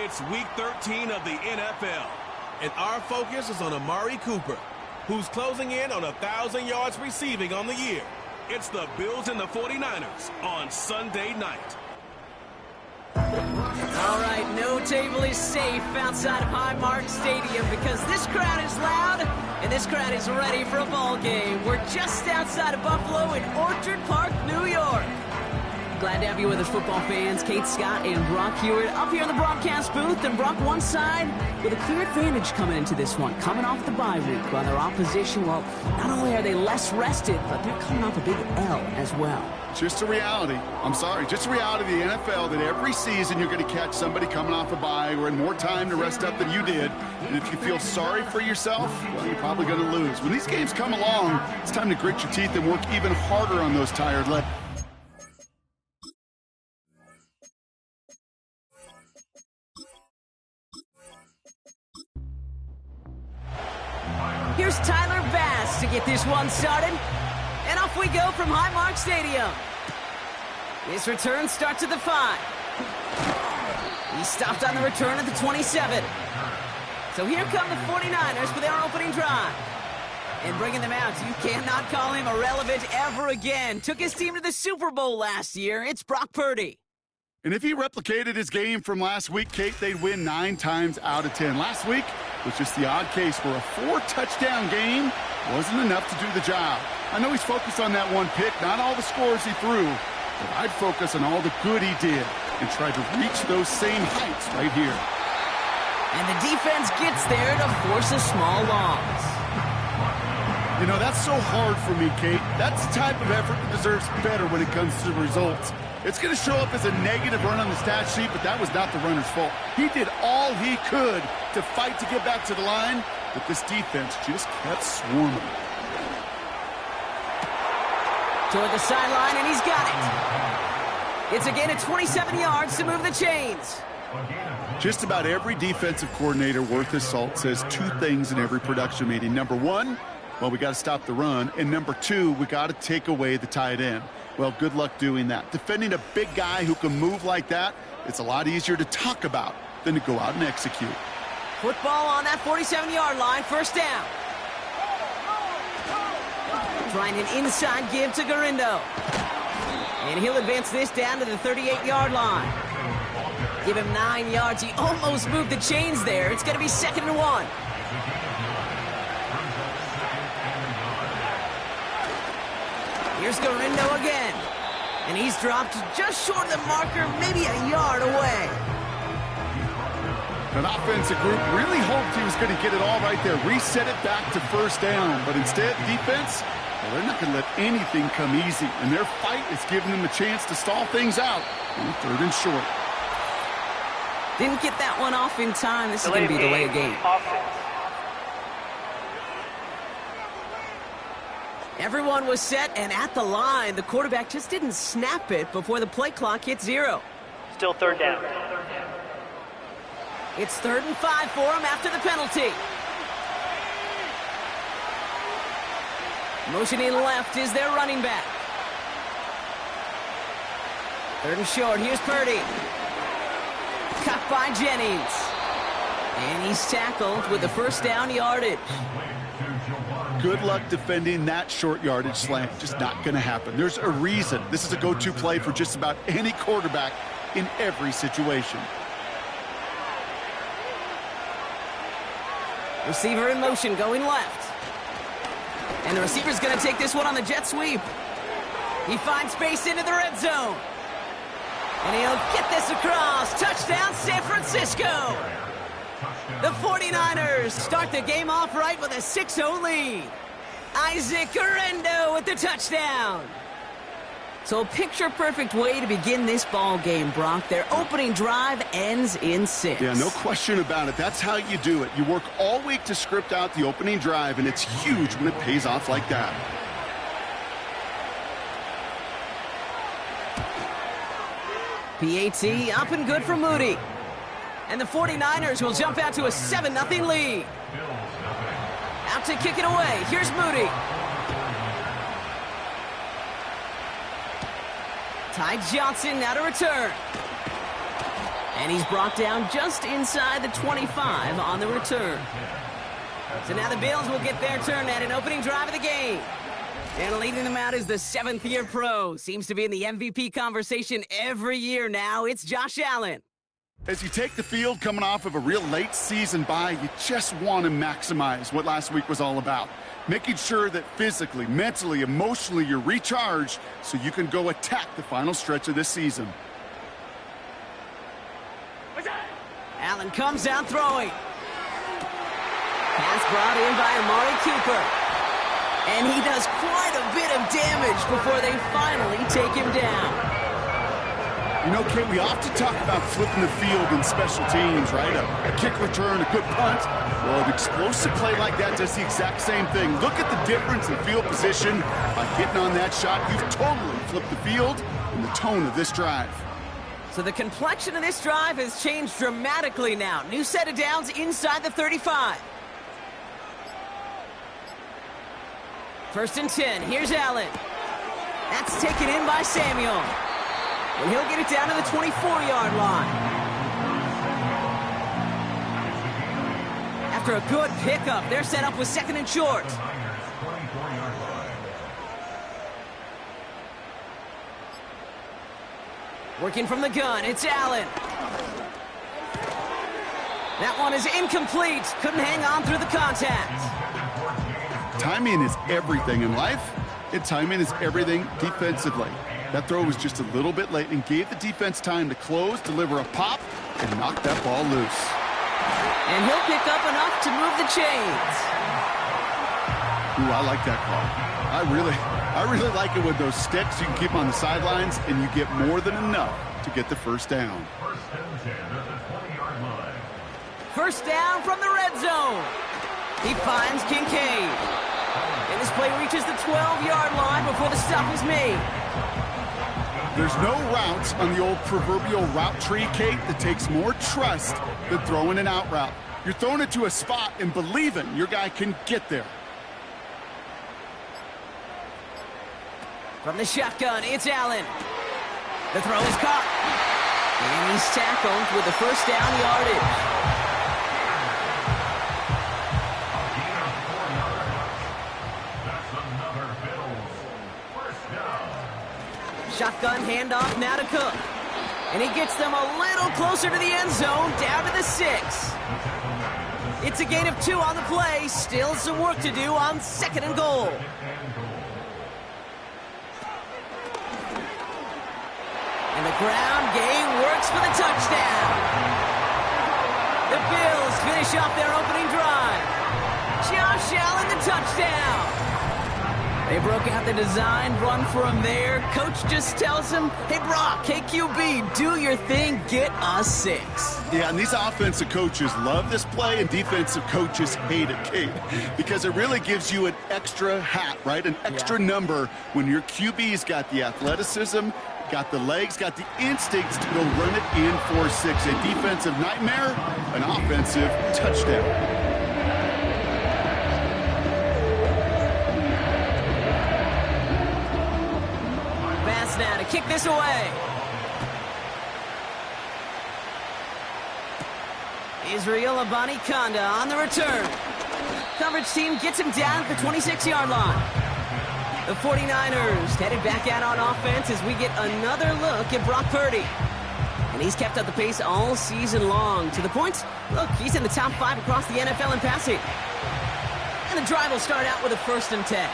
It's Week 13 of the NFL, and our focus is on Amari Cooper, who's closing in on 1,000 yards receiving on the year. It's the Bills and the 49ers on Sunday night. All right, no table is safe outside of Highmark Stadium because this crowd is loud and this crowd is ready for a ball game. We're just outside of Buffalo in Orchard Park, New York. Glad to have you with us, football fans. Kate Scott and Brock Hewitt up here in the broadcast booth. And Brock, one side with a clear advantage coming into this one, coming off the bye week. While their opposition, well, not only are they less rested, but they're coming off a big L as well. Just a reality. I'm sorry. Just a reality of the NFL that every season you're going to catch somebody coming off a bye or in more time to rest up than you did. And if you feel sorry for yourself, well, you're probably going to lose. When these games come along, it's time to grit your teeth and work even harder on those tired legs. Here's Tyler Bass to get this one started. And off we go from Highmark Stadium. This return starts at the 5. He stopped on the return at the 27. So here come the 49ers for their opening drive. And bringing them out, you cannot call him irrelevant ever again. Took his team to the Super Bowl last year. It's Brock Purdy. And if he replicated his game from last week, Kate, they'd win 9 times out of 10. Last week was just the odd case where a 4-touchdown game wasn't enough to do the job. I know he's focused on that one pick, not all the scores he threw, but I'd focus on all the good he did and try to reach those same heights right here. And the defense gets there to force a small loss. You know, that's so hard for me, Kate. That's the type of effort that deserves better when it comes to the results. It's going to show up as a negative run on the stat sheet, but that was not the runner's fault. He did all he could to fight to get back to the line, but this defense just kept swarming. Toward the sideline, and he's got it. It's a gain of 27 yards to move the chains. Just about every defensive coordinator worth his salt says 2 things in every production meeting. Number 1, well, we got to stop the run. And number 2, we got to take away the tight end. Well, good luck doing that. Defending a big guy who can move like that, it's a lot easier to talk about than to go out and execute. Football on that 47-yard line, first down. Trying an inside give to Garindo. And he'll advance this down to the 38-yard line. Give him 9 yards. He almost moved the chains there. It's going to be 2nd and 1. Here's Garindo again. And he's dropped just short of the marker, maybe a yard away. An offensive group really hoped he was going to get it all right there, reset it back to first down. But instead, defense, well, they're not going to let anything come easy. And their fight is giving them a chance to stall things out on 3rd and short. Didn't get that one off in time. This is going to be delay of game. Everyone was set and at the line. The quarterback just didn't snap it before the play clock hit 0. Still 3rd down. It's 3rd and 5 for him after the penalty. Motioning left is their running back. 3rd and short. Here's Purdy. Cut by Jennings. And he's tackled with the first down yardage. Good luck defending that short yardage slant. Just not going to happen. There's a reason. This is a go-to play for just about any quarterback in every situation. Receiver in motion going left. And the receiver's going to take this one on the jet sweep. He finds space into the red zone. And he'll get this across. Touchdown, San Francisco. The 49ers start the game off right with a 6-0 lead. Isaac Garindo with the touchdown. So a picture-perfect way to begin this ball game, Brock. Their opening drive ends in 6. Yeah, no question about it. That's how you do it. You work all week to script out the opening drive, and it's huge when it pays off like that. PAT up and good for Moody. And the 49ers will jump out to a 7-0 lead. Out to kick it away. Here's Moody. Ty Johnson now to return. And he's brought down just inside the 25 on the return. So now the Bills will get their turn at an opening drive of the game. And leading them out is the 7th-year pro. Seems to be in the MVP conversation every year now. It's Josh Allen. As you take the field coming off of a real late season bye, you just want to maximize what last week was all about. Making sure that physically, mentally, emotionally you're recharged so you can go attack the final stretch of this season. Allen comes down throwing. Pass brought in by Amari Cooper. And he does quite a bit of damage before they finally take him down. You know, Kate, we often talk about flipping the field in special teams, right? A kick return, a good punt. Well, an explosive play like that does the exact same thing. Look at the difference in field position. By getting on that shot, you've totally flipped the field and the tone of this drive. So the complexion of this drive has changed dramatically now. New set of downs inside the 35. 1st and 10. Here's Allen. That's taken in by Samuel. And he'll get it down to the 24-yard line. After a good pickup, they're set up with 2nd and short. Working from the gun, it's Allen. That one is incomplete. Couldn't hang on through the contact. Timing is everything in life, and timing is everything defensively. That throw was just a little bit late and gave the defense time to close, deliver a pop, and knock that ball loose. And he'll pick up enough to move the chains. Ooh, I like that call. I really like it with those sticks. You can keep them on the sidelines, and you get more than enough to get the first down. 1st down from the red zone. He finds Kincaid. And this play reaches the 12-yard line before the stop is made. There's no routes on the old proverbial route tree, Kate, that takes more trust than throwing an out route. You're throwing it to a spot and believing your guy can get there. From the shotgun, it's Allen. The throw is caught. And he's tackled with the 1st down yardage. Shotgun handoff now to Cook. And he gets them a little closer to the end zone, down to the 6. It's a gain of 2 on the play. Still some work to do on 2nd and goal. And the ground game works for the touchdown. The Bills finish off their opening drive. Josh Allen, the touchdown. They broke out the design run for him there. Coach just tells him, hey, Brock, KQB, do your thing, get a 6. Yeah, and these offensive coaches love this play, and defensive coaches hate it, Kate, because it really gives you an extra hat, right? An extra number when your QB's got the athleticism, got the legs, got the instincts to go run it in for 6. A defensive nightmare, an offensive touchdown. Now to kick this away. Israel Abanikanda on the return. Coverage team gets him down at the 26-yard line. The 49ers headed back out on offense as we get another look at Brock Purdy. And he's kept up the pace all season long. To the point, look, he's in the top 5 across the NFL in passing. And the drive will start out with a 1st and 10.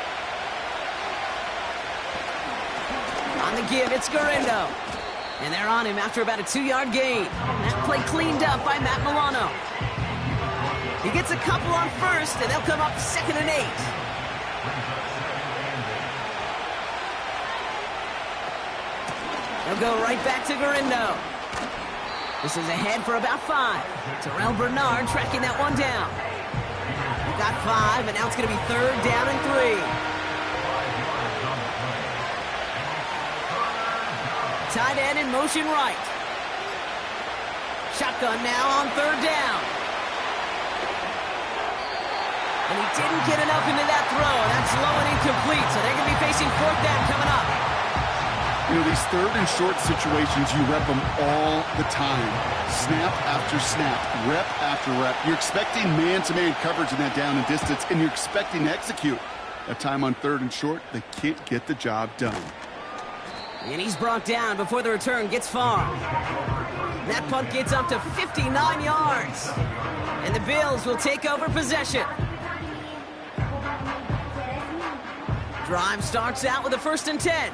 On the give, it's Garindo. And they're on him after about a 2-yard gain. That play cleaned up by Matt Milano. He gets a couple on 1st, and they'll come up 2nd and 8. They'll go right back to Garindo. This is ahead for about 5. Terrell Bernard tracking that one down. We got 5, and now it's going to be 3rd down and 3. Tight end in motion right. Shotgun now on 3rd down. And he didn't get enough into that throw. That's low and incomplete, so they're going to be facing 4th down coming up. You know, these third and short situations, you rep them all the time. Snap after snap, rep after rep. You're expecting man-to-man coverage in that down and distance, and you're expecting to execute. That time on third and short, they can't get the job done. And he's brought down before the return gets far. That punt gets up to 59 yards. And the Bills will take over possession. Drive starts out with a 1st and 10.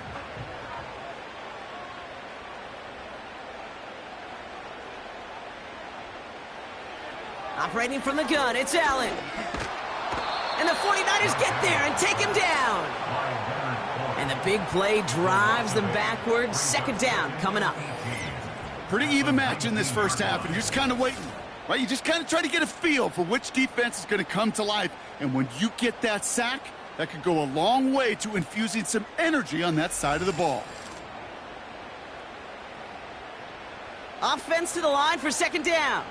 Operating from the gun, it's Allen. And the 49ers get there and take him down. And the big play drives them backwards. 2nd down coming up. Pretty even match in this first half, and you're just kind of waiting. Right? You just kind of try to get a feel for which defense is going to come to life. And when you get that sack, that could go a long way to infusing some energy on that side of the ball. Offense to the line for 2nd down.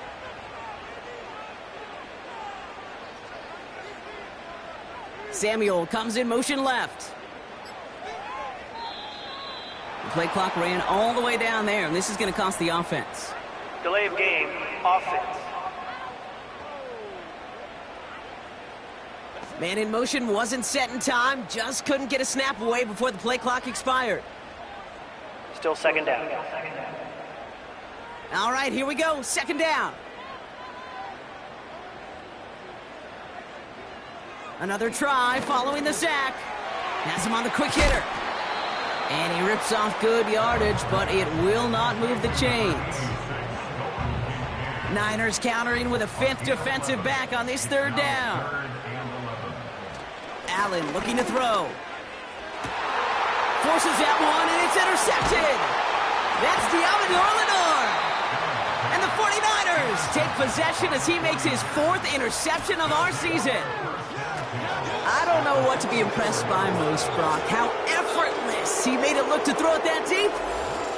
Samuel comes in motion left. The play clock ran all the way down there, and this is going to cost the offense. Delay of game, offense. Man in motion wasn't set in time, just couldn't get a snap away before the play clock expired. Still 2nd down. All right, here we go, 2nd down. Another try following the sack. Has him on the quick hitter. And he rips off good yardage, but it will not move the chains. Niners countering with a 5th defensive back on this 3rd down. Allen looking to throw. Forces that one, and it's intercepted. That's Deommodore Lenoir. And the 49ers take possession as he makes his 4th interception of our season. I don't know what to be impressed by most, Brock. How effortless he made it look to throw it that deep,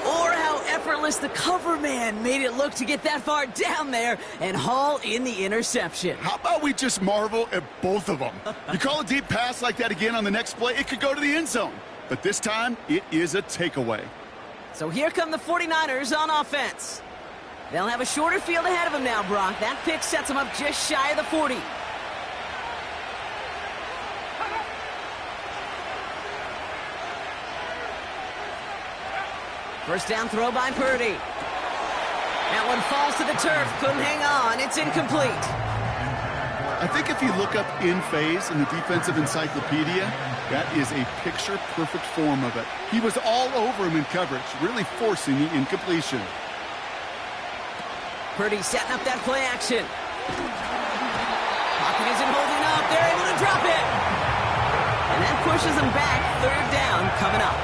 or how effortless the cover man made it look to get that far down there and haul in the interception. How about we just marvel at both of them? You call a deep pass like that again on the next play, it could go to the end zone. But this time, it is a takeaway. So here come the 49ers on offense. They'll have a shorter field ahead of them now, Brock. That pick sets them up just shy of the 40. First down throw by Purdy. That one falls to the turf. Couldn't hang on. It's incomplete. I think if you look up in phase in the defensive encyclopedia, that is a picture-perfect form of it. He was all over him in coverage, really forcing the incompletion. Purdy setting up that play action. Pocket isn't holding up. They're able to drop it. And that pushes them back. 3rd down coming up.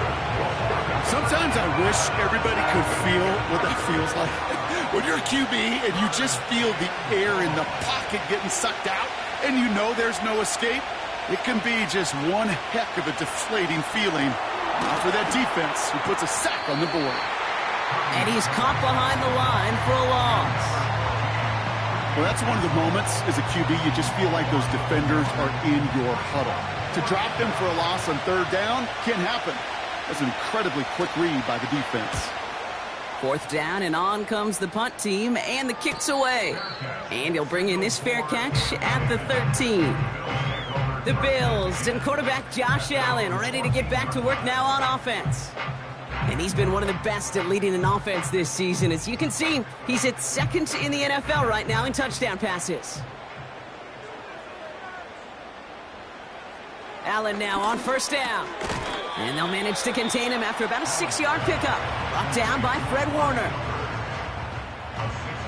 Sometimes I wish everybody could feel what that feels like. When you're a QB and you just feel the air in the pocket getting sucked out and you know there's no escape, it can be just one heck of a deflating feeling. Not for that defense who puts a sack on the board. And he's caught behind the line for a loss. Well, that's one of the moments as a QB you just feel like those defenders are in your huddle. To drop them for a loss on 3rd down can't happen. That's an incredibly quick read by the defense. 4th down, and on comes the punt team, and the kick's away. And he'll bring in this fair catch at the 13. The Bills and quarterback Josh Allen ready to get back to work now on offense. And he's been one of the best at leading an offense this season. As you can see, he's at 2nd in the NFL right now in touchdown passes. Allen now on 1st down. And they'll manage to contain him after about a 6-yard pickup. Brought down by Fred Warner.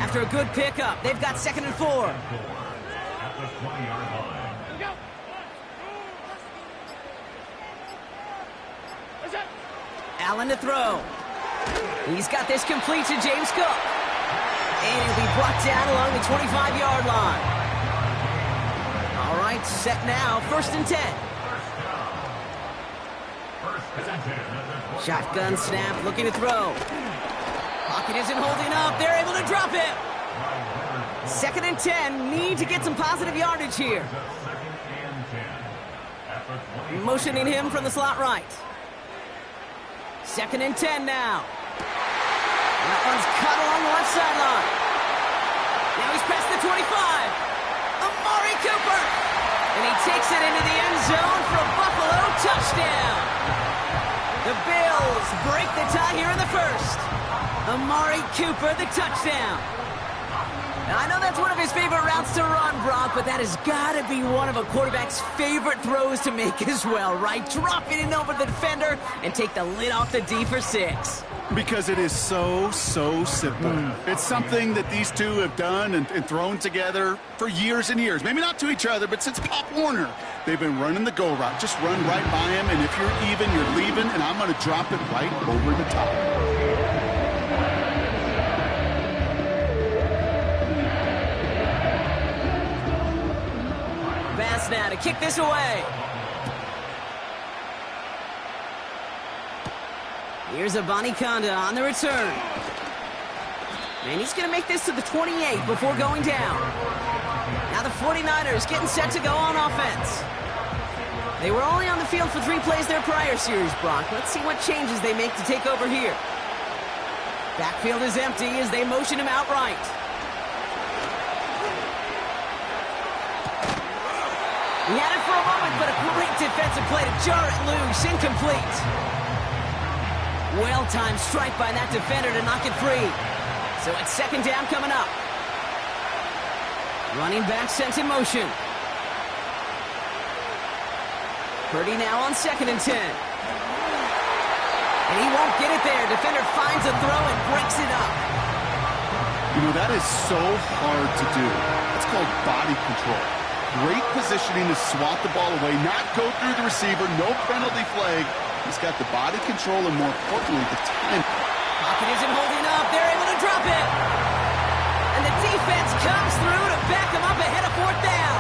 After a good pickup, they've got 2nd and 4. Allen to throw. He's got this complete to James Cook. And he'll be brought down along the 25-yard line. All right, set now, 1st and 10. Shotgun snap, looking to throw. Pocket isn't holding up. They're able to drop it. 2nd and 10. Need to get some positive yardage here. Motioning him from the slot right. 2nd and 10 now. That one's cut along the left sideline. Now he's past the 25. Amari Cooper. And he takes it into the end zone for a Buffalo touchdown. The Bills break the tie here in the first. Amari Cooper, the touchdown. Now, I know that's one of his favorite routes to run, Brock, but that has got to be one of a quarterback's favorite throws to make as well, right? Drop it in over the defender and take the lid off the D for 6. Because it is so simple. It's something that these two have done and thrown together for years and years. Maybe not to each other, but since Pop Warner. They've been running the go route. Just run right by him, and if you're even, you're leaving, and I'm going to drop it right over the top. Pass now to kick this away. Here's Abanikanda on the return. And he's going to make this to the 28 before going down. Now the 49ers getting set to go on offense. They were only on the field for 3 plays their prior series, Brock. Let's see what changes they make to take over here. Backfield is empty as they motion him outright. He had it for a moment, but a great defensive play to jar it loose. Incomplete. Well-timed strike by that defender to knock it free. So it's 2nd down coming up. Running back sent in motion. Purdy now on 2nd and 10. And he won't get it there. Defender finds a throw and breaks it up. You know, that is so hard to do. It's called body control. Great positioning to swat the ball away, not go through the receiver, no penalty flag. He's got the body control and, more importantly, the time. Pocket isn't holding up. They're able to drop it. And the defense comes through to back him up ahead of 4th down.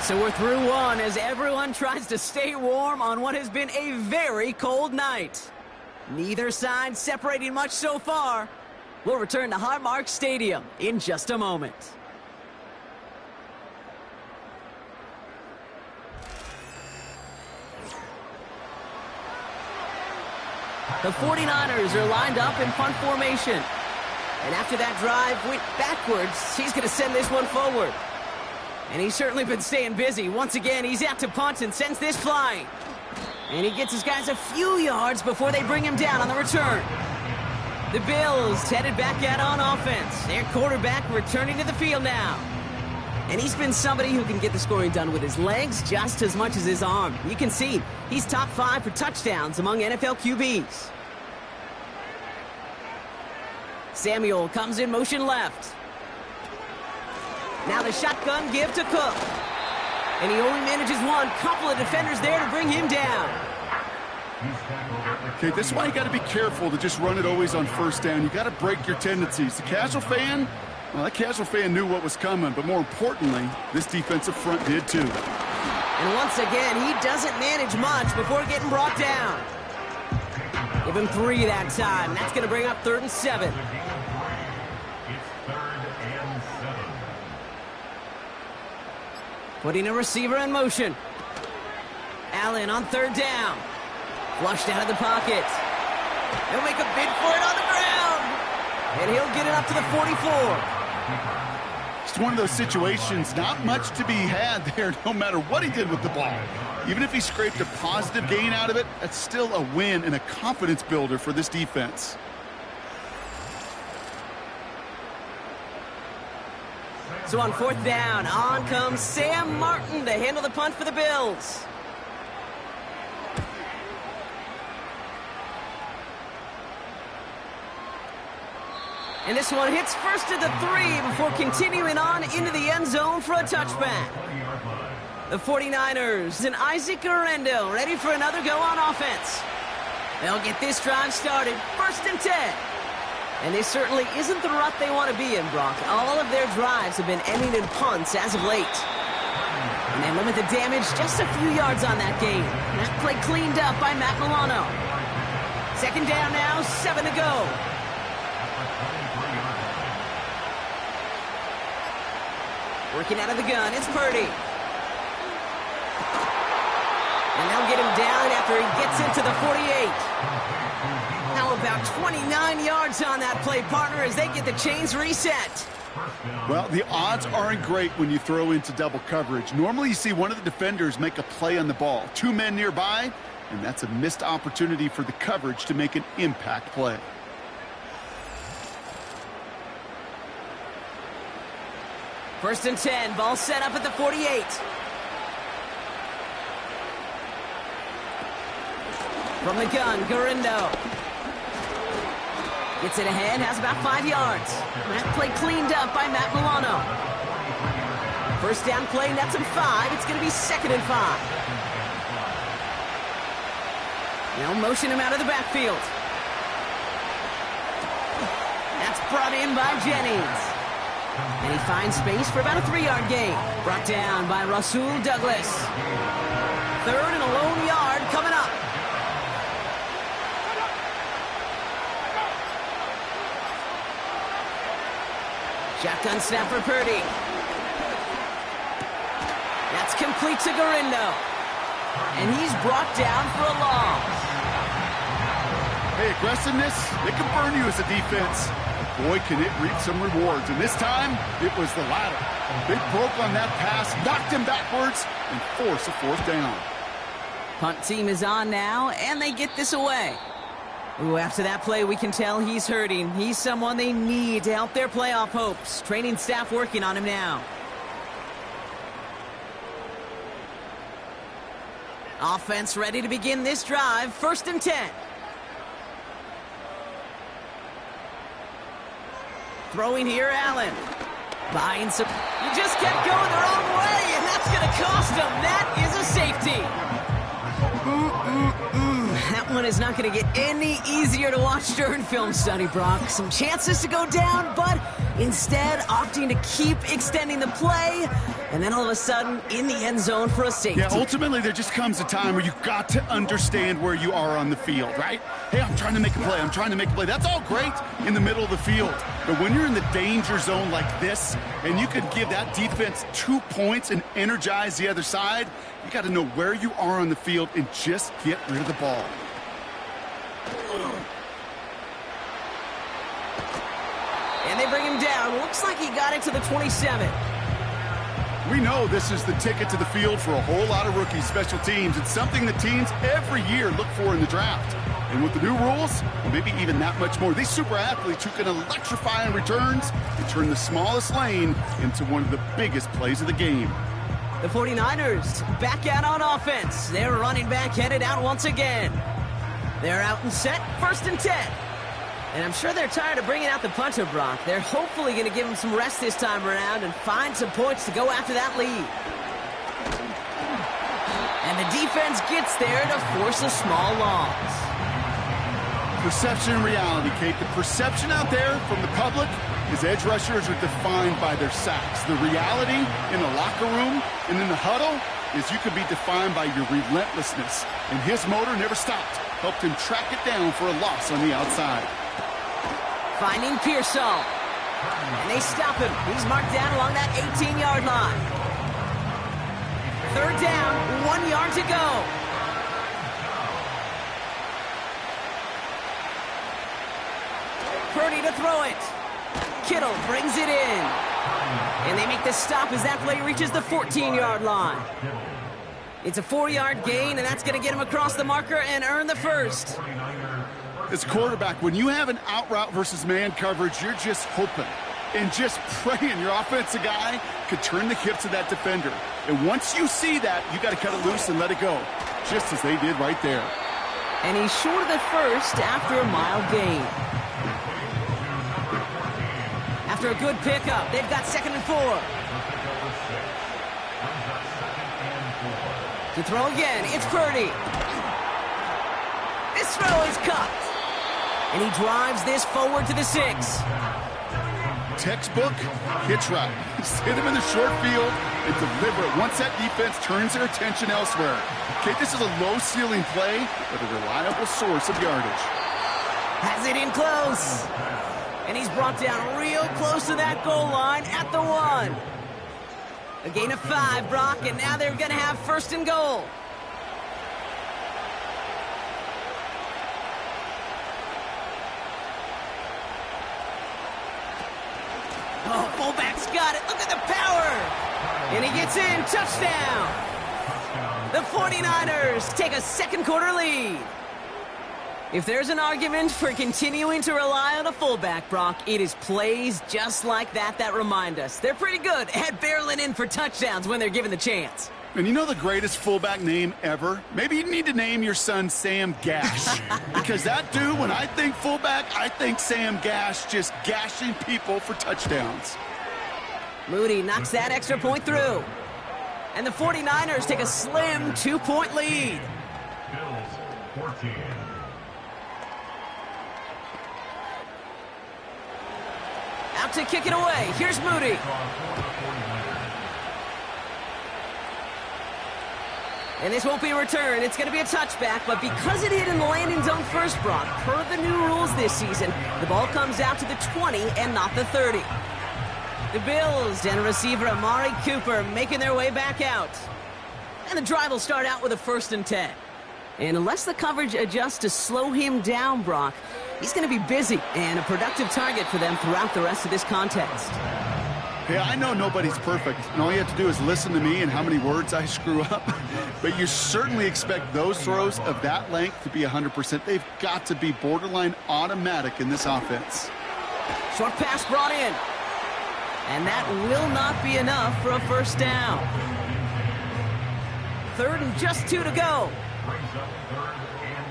So we're through one as everyone tries to stay warm on what has been a very cold night. Neither side separating much so far. We'll return to Highmark Stadium in just a moment. The 49ers are lined up in punt formation. And after that drive went backwards, he's going to send this one forward. And he's certainly been staying busy. Once again, he's out to punt and sends this flying. And he gets his guys a few yards before they bring him down on the return. The Bills headed back out on offense. Their quarterback returning to the field now. And he's been somebody who can get the scoring done with his legs just as much as his arm. You can see he's top 5 for touchdowns among NFL QBs. Samuel comes in motion left. Now the shotgun give to Cook. And he only manages one. Couple of defenders there to bring him down. Okay, this is why you got to be careful to just run it always on 1st down. You got to break your tendencies. The casual fan, well, that casual fan knew what was coming, but more importantly, this defensive front did too. And once again, he doesn't manage much before getting brought down. Give him 3 that time. That's going to bring up 3rd and 7. Putting a receiver in motion. Allen on 3rd down. Flushed out of the pocket. He'll make a bid for it on the ground. And he'll get it up to the 44. It's one of those situations, not much to be had there no matter what he did with the ball. Even if he scraped a positive gain out of it, that's still a win and a confidence builder for this defense. So on 4th down, on comes Sam Martin to handle the punt for the Bills. And this one hits first to the 3 before continuing on into the end zone for a touchback. The 49ers and Isaac Guerrero ready for another go on offense. They'll get this drive started, 1st and 10. And this certainly isn't the rut they want to be in, Brock. All of their drives have been ending in punts as of late. And they limit the damage just a few yards on that game. That play cleaned up by Matt Milano. 2nd down now, 7 to go. Working out of the gun, it's Purdy. And they'll get him down after he gets into the 48. How about 29 yards on that play, partner, as they get the chains reset? Well, the odds aren't great when you throw into double coverage. Normally you see one of the defenders make a play on the ball. Two men nearby, and that's a missed opportunity for the coverage to make an impact play. First and 10, ball set up at the 48. From the gun, Gurindo. Gets it ahead, has about 5 yards. That play cleaned up by Matt Milano. First down play, nets him 5. It's going to be 2nd and 5. Now motion him out of the backfield. That's brought in by Jennings. And he finds space for about a 3-yard gain. Brought down by Rasul Douglas. 3rd and a lone yard coming up. Shotgun snap for Purdy. That's complete to Gurindo. And he's brought down for a loss. Hey, aggressiveness, it can burn you as a defense. Boy, can it reap some rewards. And this time, it was the latter. They broke on that pass, knocked him backwards, and forced a 4th down. Punt team is on now, and they get this away. Ooh, after that play, we can tell he's hurting. He's someone they need to help their playoff hopes. Training staff working on him now. Offense ready to begin this drive. 1st and 10. Throwing here, Allen. Buying some. He just kept going the wrong way, and that's going to cost him. That is a safety. That one is not going to get any easier to watch during film study, Brock. Some chances to go down, but instead opting to keep extending the play, and then all of a sudden in the end zone for a safety. Yeah, ultimately there just comes a time where you've got to understand where you are on the field, right? Hey, I'm trying to make a play. I'm trying to make a play. That's all great in the middle of the field. But when you're in the danger zone like this, and you can give that defense 2 points and energize the other side, you got to know where you are on the field and just get rid of the ball. And they bring him down. Looks like he got it to the 27. We know this is the ticket to the field for a whole lot of rookie special teams. It's something the teams every year look for in the draft. And with the new rules, maybe even that much more, these super athletes who can electrify on returns and turn the smallest lane into one of the biggest plays of the game. The 49ers back out on offense. Their running back headed out once again. They're out and set, 1st and 10. And I'm sure they're tired of bringing out the punter, Brock. They're hopefully going to give him some rest this time around and find some points to go after that lead. And the defense gets there to force a small loss. Perception and reality, Kate. The perception out there from the public is edge rushers are defined by their sacks. The reality in the locker room and in the huddle is you could be defined by your relentlessness. And his motor never stopped. Helped him track it down for a loss on the outside. Finding Pearsall. And they stop him. He's marked down along that 18-yard line. 3rd down, 1 yard to go. Purdy to throw it. Kittle brings it in. And they make the stop as that play reaches the 14-yard line. It's a 4-yard gain, and that's going to get him across the marker and earn the first. As a quarterback, when you have an out route versus man coverage, you're just hoping and just praying your offensive guy could turn the hips of that defender. And once you see that, you got to cut it loose and let it go, just as they did right there. And he's short of the first after a mild gain. After a good pickup, they've got 2nd and 4. To throw again, it's Purdy. This throw is cut. And he drives this forward to the 6. Textbook hitch route. Just hit him in the short field and deliver it once that defense turns their attention elsewhere. Okay, this is a low-ceiling play, but a reliable source of yardage. Has it in close. And he's brought down real close to that goal line at the 1. A gain of 5, Brock, and now they're going to have first and goal. Oh, fullback's got it. Look at the power. And he gets in. Touchdown. The 49ers take a second quarter lead. If there's an argument for continuing to rely on a fullback, Brock, it is plays just like that remind us. They're pretty good at barreling in for touchdowns when they're given the chance. And you know the greatest fullback name ever? Maybe you need to name your son Sam Gash. Because that dude, when I think fullback, I think Sam Gash just gashing people for touchdowns. Moody knocks that extra point through. And the 49ers take a slim 2-point lead. Bills 14. Out to kick it away. Here's Moody. And this won't be a return. It's going to be a touchback, but because it hit in the landing zone first, Brock, per the new rules this season, the ball comes out to the 20 and not the 30. The Bills and receiver Amari Cooper making their way back out. And the drive will start out with a 1st and 10. And unless the coverage adjusts to slow him down, Brock, he's going to be busy and a productive target for them throughout the rest of this contest. Hey, I know nobody's perfect, and all you have to do is listen to me and how many words I screw up. But you certainly expect those throws of that length to be 100%. They've got to be borderline automatic in this offense. Short pass brought in. And that will not be enough for a first down. 3rd and just 2 to go. Brings up 3rd and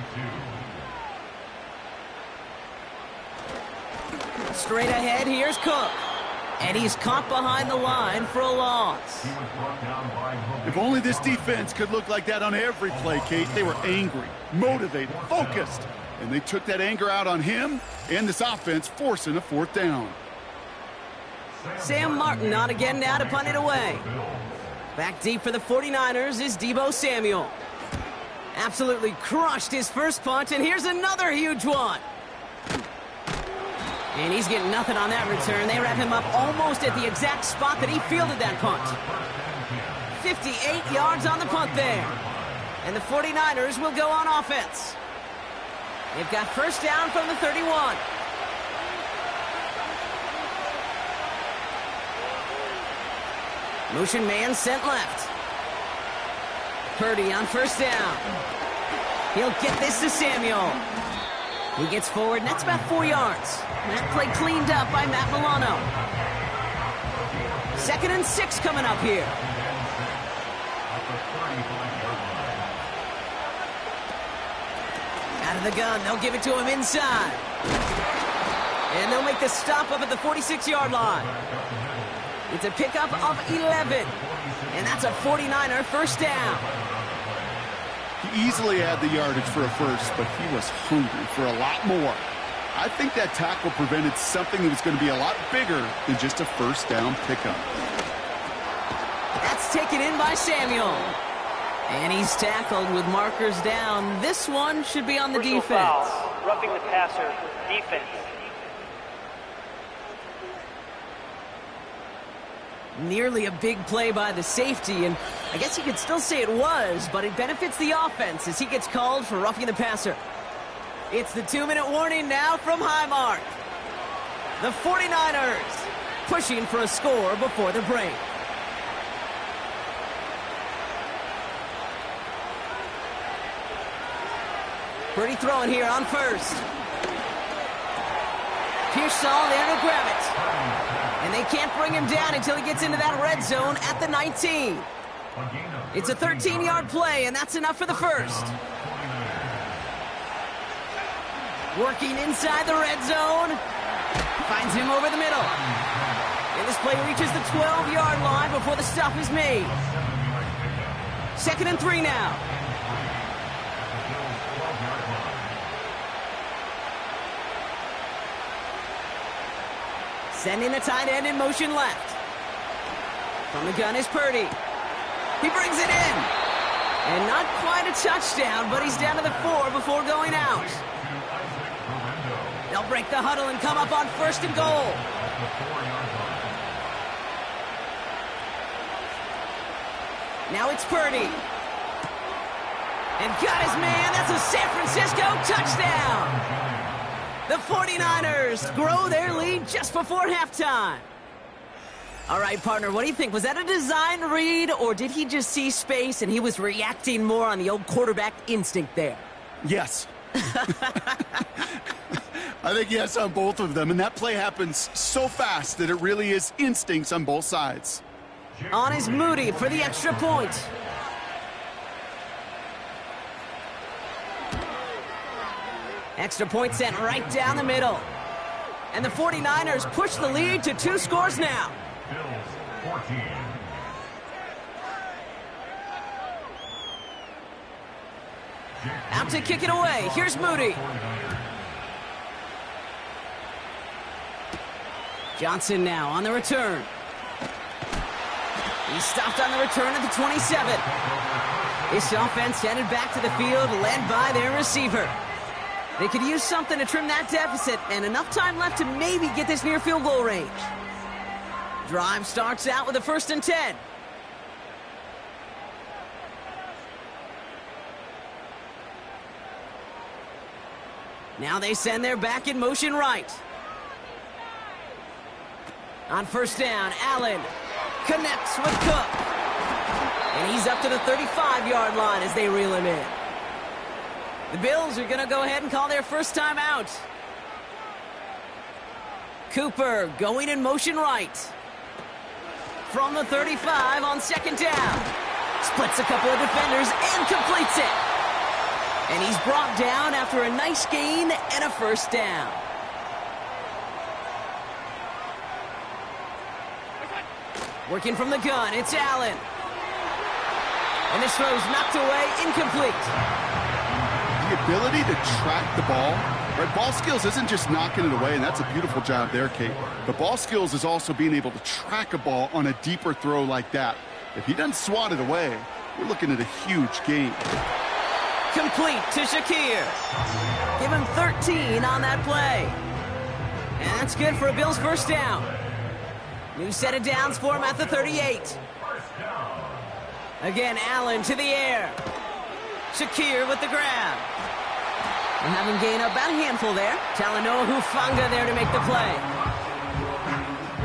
2. Straight ahead, here's Cook. And he's caught behind the line for a loss. He was brought down by Hogan. If only this defense could look like that on every play, Kate. They were angry, motivated, focused. And they took that anger out on him and this offense, forcing a 4th down. Sam Martin on again now to punt it away. Back deep for the 49ers is Deebo Samuel. Absolutely crushed his first punt, and here's another huge one. And he's getting nothing on that return. They wrap him up almost at the exact spot that he fielded that punt. 58 yards on the punt there. And the 49ers will go on offense. They've got first down from the 31. Motion man sent left. Purdy on first down. He'll get this to Samuel. He gets forward, and that's about 4 yards. That play cleaned up by Matt Milano. 2nd and 6 coming up here. Out of the gun, they'll give it to him inside. And they'll make the stop up at the 46-yard line. It's a pickup of 11. And that's a 49er first down. He easily had the yardage for a first, but he was hungry for a lot more. I think that tackle prevented something that was going to be a lot bigger than just a first down pickup. That's taken in by Samuel. And he's tackled with markers down. This one should be on the Personal defense. foul, roughing the passer, defense. Nearly a big play by the safety, and I guess you could still say it was, but it benefits the offense as he gets called for roughing the passer. It's the 2-minute warning now from Highmark. The 49ers pushing for a score before the break. Purdy throwing here on first. Pearsall there to grab it. And they can't bring him down until he gets into that red zone at the 19. It's a 13-yard play, and that's enough for the first. Working inside the red zone. Finds him over the middle. And this play reaches the 12-yard line before the stop is made. 2nd and 3 now. Sending the tight end in motion left. From the gun is Purdy. He brings it in. And not quite a touchdown, but he's down to the 4 before going out. They'll break the huddle and come up on 1st and goal. Now it's Purdy. And got his man. That's a San Francisco touchdown. The 49ers grow their lead just before halftime. All right, partner, what do you think? Was that a design read, or did he just see space and he was reacting more on the old quarterback instinct there? Yes. I think yes on both of them, and that play happens so fast that it really is instincts on both sides. On is Moody for the extra point. Extra point sent right down the middle. And the 49ers push the lead to 2 scores now. Bills 14. Out to kick it away. Here's Moody. Johnson now on the return. He stopped on the return at the 27. This offense headed back to the field, led by their receiver. They could use something to trim that deficit, and enough time left to maybe get this near field goal range. Drive starts out with a 1st and 10. Now they send their back in motion right. On 1st down, Allen connects with Cook. And he's up to the 35-yard line as they reel him in. The Bills are going to go ahead and call their first time out. Cooper going in motion right. From the 35 on 2nd down. Splits a couple of defenders and completes it. And he's brought down after a nice gain and a 1st down. Working from the gun, it's Allen. And this throw's knocked away, incomplete. The ability to track the ball, right? Ball skills isn't just knocking it away, and that's a beautiful job there, Kate. The ball skills is also being able to track a ball on a deeper throw like that. If he doesn't swat it away, we're looking at a huge gain. Complete to Shakir. Give him 13 on that play. And that's good for a Bills 1st down. New set of downs for him at the 38. Again, Allen to the air. Shakir with the grab. They have him gain about a handful there. Talanoa Hufanga there to make the play.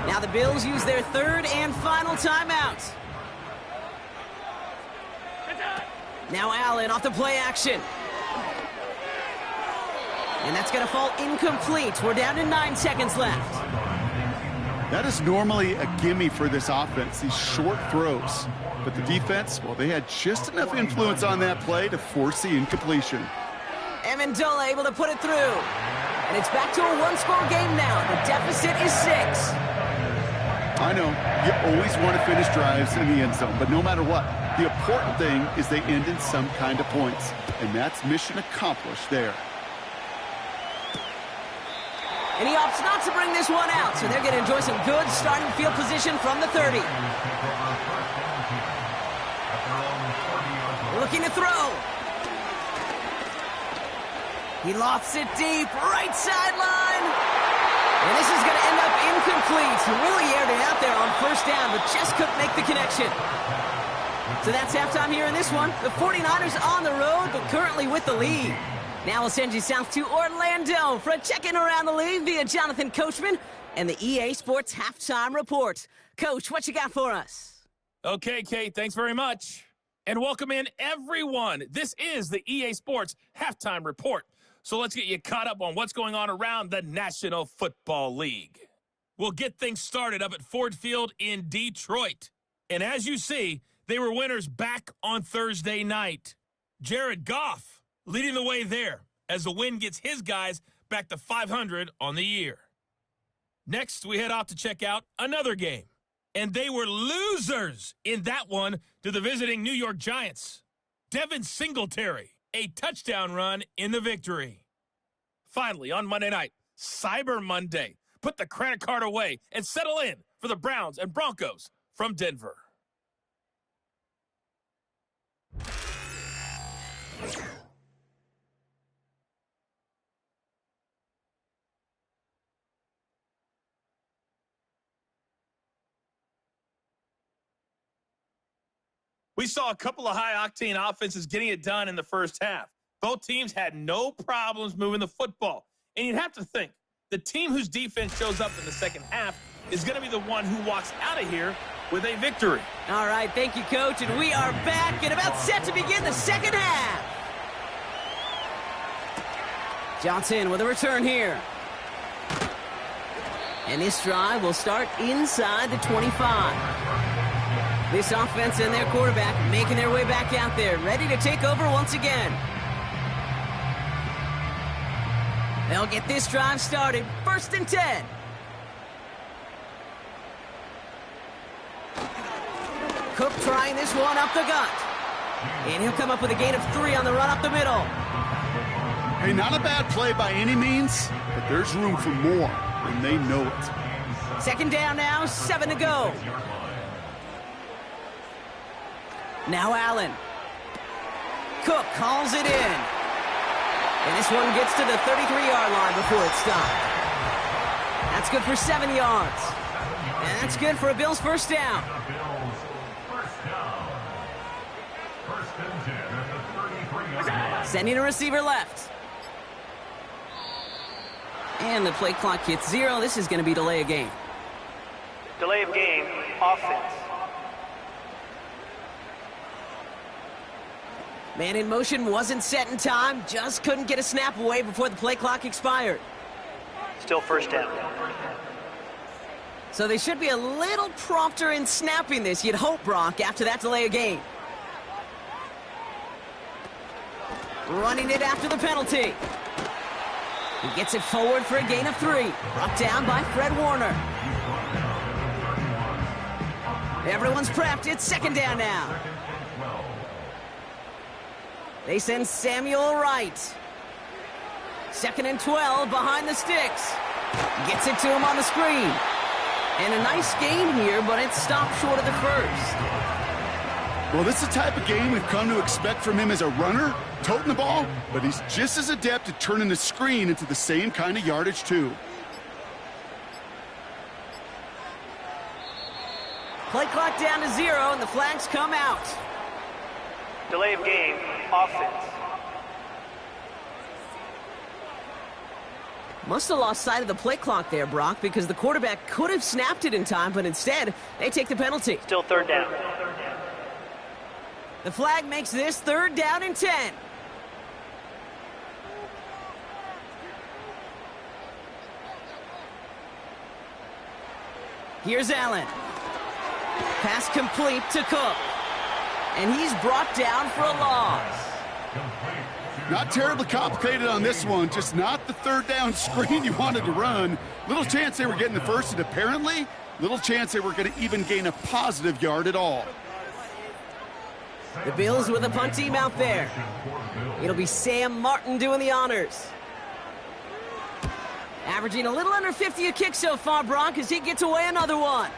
Now the Bills use their 3rd and final timeout. Now Allen off the play action. And that's going to fall incomplete. We're down to 9 seconds left. That is normally a gimme for this offense, these short throws. But the defense, well, they had just enough influence on that play to force the incompletion. Amendola able to put it through. And it's back to a 1-score game now. The deficit is 6. I know, you always want to finish drives in the end zone, but no matter what, the important thing is they end in some kind of points. And that's mission accomplished there. And he opts not to bring this one out, so they're going to enjoy some good starting field position from the 30. Looking to throw. He lofts it deep, right sideline. And this is going to end up incomplete. He really aired it out there on 1st down, but just couldn't make the connection. So that's halftime here in this one. The 49ers on the road, but currently with the lead. Now we'll send you south to Orlando for a check-in around the league via Jonathan Coachman and the EA Sports Halftime Report. Coach, what you got for us? Okay, Kate, thanks very much. And welcome in, everyone. This is the EA Sports Halftime Report. So let's get you caught up on what's going on around the National Football League. We'll get things started up at Ford Field in Detroit. And as you see, they were winners back on Thursday night. Jared Goff leading the way there as the win gets his guys back to 500 on the year. Next, we head off to check out another game. And they were losers in that one to the visiting New York Giants. Devin Singletary, a touchdown run in the victory. Finally, on Monday night, Cyber Monday. Put the credit card away and settle in for the Browns and Broncos from Denver. We saw a couple of high-octane offenses getting it done in the first half. Both teams had no problems moving the football. And you'd have to think, the team whose defense shows up in the second half is going to be the one who walks out of here with a victory. All right, thank you, Coach. And we are back and about set to begin the second half. Johnson with a return here. And this drive will start inside the 25. This offense and their quarterback making their way back out there, ready to take over once again. They'll get this drive started. 1st and 10. Cook trying this one up the gut. And he'll come up with a gain of 3 on the run up the middle. Hey, not a bad play by any means, but there's room for more, and they know it. 2nd down now, 7 to go. Now Allen. Cook calls it in. And this one gets to the 33-yard line before it's stopped. That's good for 7 yards. And that's good for a Bills first down. Sending a receiver left. And the play clock hits 0. This is going to be delay of game. Delay of game, offense. Man in motion wasn't set in time. Just couldn't get a snap away before the play clock expired. Still first down. So they should be a little prompter in snapping this, you'd hope, Brock, after that delay of game. Running it after the penalty. He gets it forward for a gain of 3. Brought down by Fred Warner. Everyone's prepped. It's 2nd down now. They send Samuel Wright. 2nd and 12 behind the sticks. Gets it to him on the screen. And a nice gain here, but it stopped short of the first. Well, this is the type of game we've come to expect from him as a runner, toting the ball, but he's just as adept at turning the screen into the same kind of yardage, too. Play clock down to 0, and the flags come out. Delay of game, offense. Must have lost sight of the play clock there, Brock, because the quarterback could have snapped it in time, but instead, they take the penalty. Still 3rd down. The flag makes this 3rd down and 10. Here's Allen. Pass complete to Cook. And he's brought down for a loss. Not terribly complicated on this one, just not the 3rd down screen you wanted to run. Little chance they were getting the first, and apparently, little chance they were going to even gain a positive yard at all. The Bills with a punt team out there. It'll be Sam Martin doing the honors. Averaging a little under 50 a kick so far, Brock, as he gets away another one.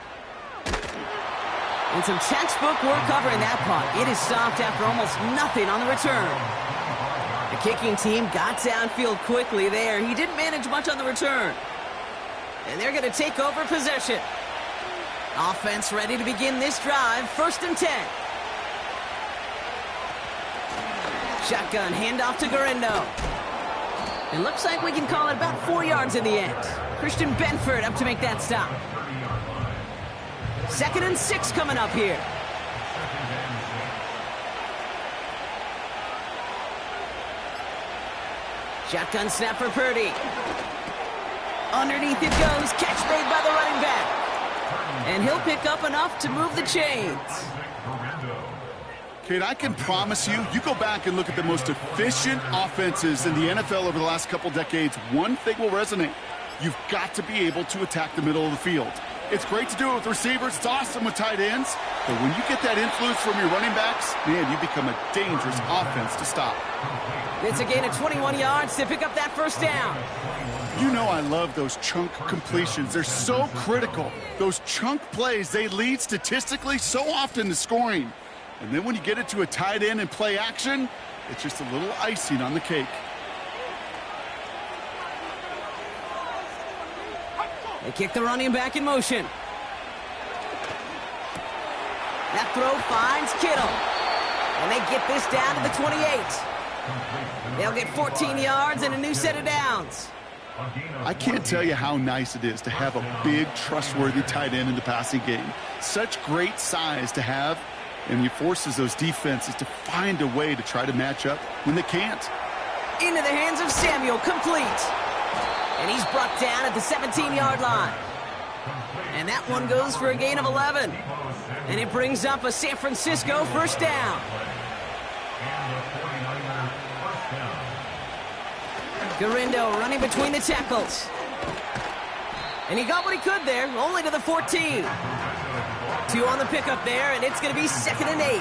And some textbook work covering that punt. It is stopped after almost nothing on the return. The kicking team got downfield quickly there. He didn't manage much on the return. And they're going to take over possession. Offense ready to begin this drive. 1st and 10. Shotgun handoff to Garendo. It looks like we can call it about 4 yards in the end. Christian Benford up to make that stop. 2nd and 6 coming up here. Shotgun snap for Purdy. Underneath it goes. Catch made by the running back. And he'll pick up enough to move the chains. Kate, I can promise you, you go back and look at the most efficient offenses in the NFL over the last couple decades, one thing will resonate. You've got to be able to attack the middle of the field. It's great to do it with receivers. It's awesome with tight ends. But when you get that influence from your running backs, man, you become a dangerous offense to stop. It's a gain of 21 yards to pick up that first down. You know I love those chunk completions. They're so critical. Those chunk plays, they lead statistically so often to scoring. And then when you get it to a tight end and play action, it's just a little icing on the cake. They kick the running back in motion. That throw finds Kittle. And they get this down to the 28. They'll get 14 yards and a new set of downs. I can't tell you how nice it is to have a big, trustworthy tight end in the passing game. Such great size to have, and he forces those defenses to find a way to try to match up when they can't. Into the hands of Samuel, complete. And he's brought down at the 17-yard line. And that one goes for a gain of 11. And it brings up a San Francisco first down. Garindo running between the tackles. And he got what he could there, only to the 14. 2 on the pickup there, and it's going to be 2nd and 8.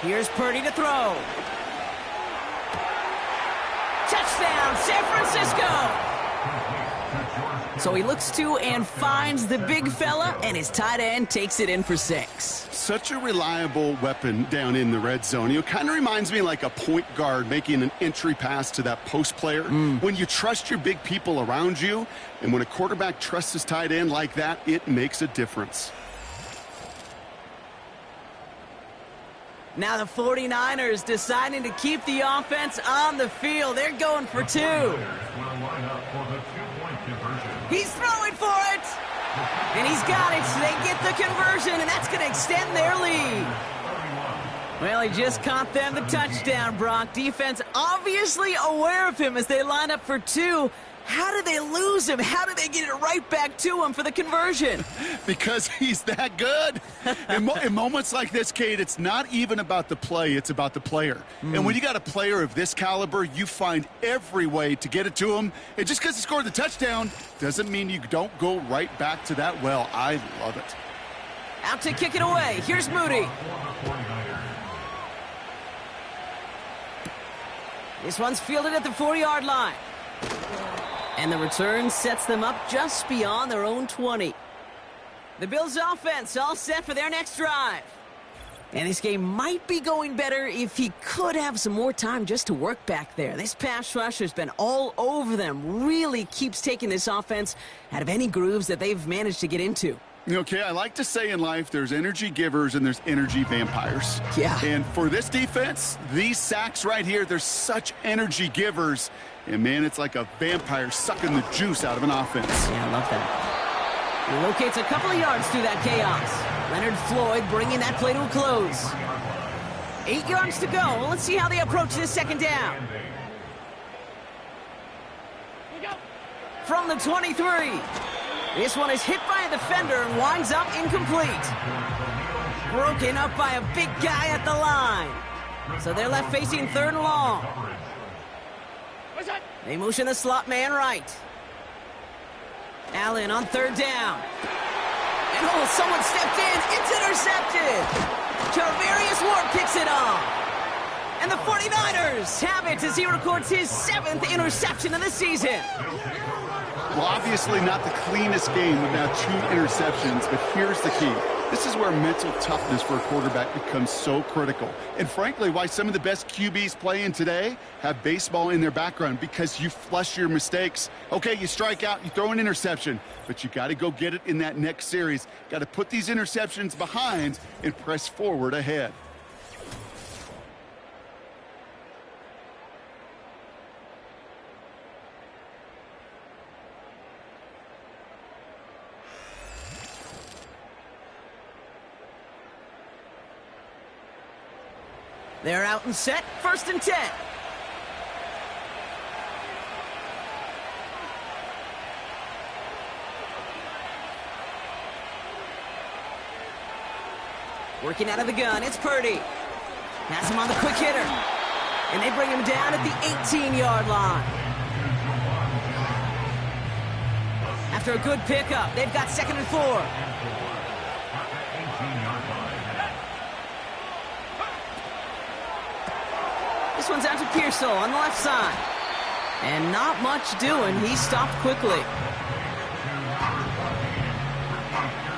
Here's Purdy to throw. Touchdown, San Francisco! So he looks to and finds the big fella, and his tight end takes it in for 6. Such a reliable weapon down in the red zone. It kind of reminds me like a point guard making an entry pass to that post player. When you trust your big people around you, and when a quarterback trusts his tight end like that, it makes a difference. Now the 49ers deciding to keep the offense on the field. They're going for 2. He's throwing for it. And he's got it. So they get the conversion, and that's going to extend their lead. Well, he just caught them the touchdown, Brock. Defense obviously aware of him as they line up for 2. How did they lose him? How did they get it right back to him for the conversion? Because he's that good. In moments like this, Kate, it's not even about the play, it's about the player. And when you got a player of this caliber, you find every way to get it to him. And just because he scored the touchdown doesn't mean you don't go right back to that well. I love it. Out to kick it away. Here's Moody. This one's fielded at the 4-yard line. And the return sets them up just beyond their own 20. The Bills' offense all set for their next drive. And this game might be going better if he could have some more time just to work back there. This pass rush has been all over them. Really keeps taking this offense out of any grooves that they've managed to get into. Okay, I like to say in life there's energy givers and there's energy vampires. Yeah. And for this defense, these sacks right here, they're such energy givers. And, man, it's like a vampire sucking the juice out of an offense. Yeah, I love that. He locates a couple of yards through that chaos. Leonard Floyd bringing that play to a close. 8 yards to go. Let's see how they approach this second down. From the 23. This one is hit by a defender and winds up incomplete. Broken up by a big guy at the line. So they're left facing 3rd and long. They motion the slot man right. Allen on 3rd down. And someone stepped in. It's intercepted. Charvarius Ward picks it off. And the 49ers have it as he records his 7th interception of the season. Well, obviously not the cleanest game with now 2 interceptions, but here's the key. This is where mental toughness for a quarterback becomes so critical. And frankly, why some of the best QBs playing today have baseball in their background, because you flush your mistakes. Okay, you strike out, you throw an interception, but you got to go get it in that next series. Got to put these interceptions behind and press forward ahead. They're out and set. 1st and 10. Working out of the gun, it's Purdy. Has him on the quick hitter. And they bring him down at the 18-yard line. After a good pickup, they've got 2nd and 4. This one's out to Pearsall on the left side. And not much doing. He stopped quickly.